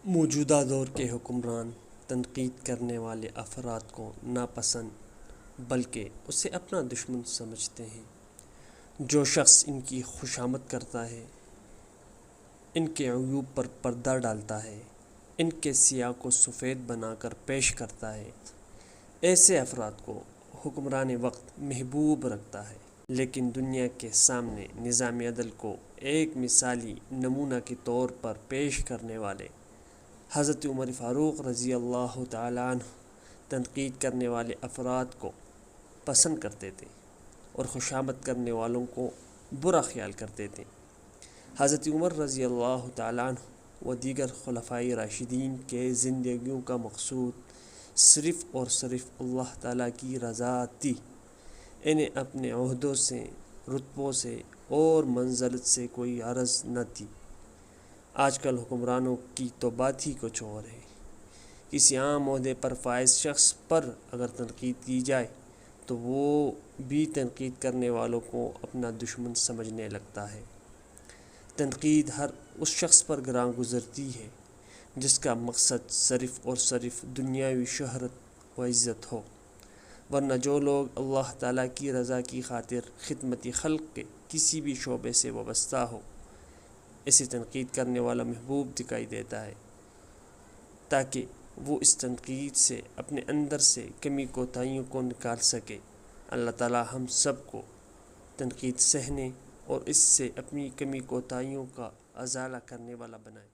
موجودہ دور کے حکمران تنقید کرنے والے افراد کو ناپسند بلکہ اسے اپنا دشمن سمجھتے ہیں۔ جو شخص ان کی خوشامد کرتا ہے، ان کے عیوب پر پردہ ڈالتا ہے، ان کے سیاہ کو سفید بنا کر پیش کرتا ہے، ایسے افراد کو حکمران وقت محبوب رکھتا ہے۔ لیکن دنیا کے سامنے نظام عدل کو ایک مثالی نمونہ کے طور پر پیش کرنے والے حضرت عمر فاروق رضی اللہ تعالیٰ عنہ تنقید کرنے والے افراد کو پسند کرتے تھے اور خوشامد کرنے والوں کو برا خیال کرتے تھے۔ حضرت عمر رضی اللہ تعالیٰ عنہ و دیگر خلفائے راشدین کے زندگیوں کا مقصود صرف اور صرف اللہ تعالیٰ کی رضا تھی۔ انہیں اپنے عہدوں سے، رتبوں سے اور منزلت سے کوئی غرض نہ تھی۔ آج کل حکمرانوں کی تو بات ہی کچھ اور ہے۔ کسی عام عہدے پر فائز شخص پر اگر تنقید کی جائے تو وہ بھی تنقید کرنے والوں کو اپنا دشمن سمجھنے لگتا ہے۔ تنقید ہر اس شخص پر گراں گزرتی ہے جس کا مقصد صرف اور صرف دنیاوی شہرت و عزت ہو، ورنہ جو لوگ اللہ تعالیٰ کی رضا کی خاطر خدمت خلق کے کسی بھی شعبے سے وابستہ ہو، اسے تنقید کرنے والا محبوب دکھائی دیتا ہے، تاکہ وہ اس تنقید سے اپنے اندر سے کمی کوتاہیوں کو نکال سکے۔ اللہ تعالیٰ ہم سب کو تنقید سہنے اور اس سے اپنی کمی کوتاہیوں کا ازالہ کرنے والا بنائے۔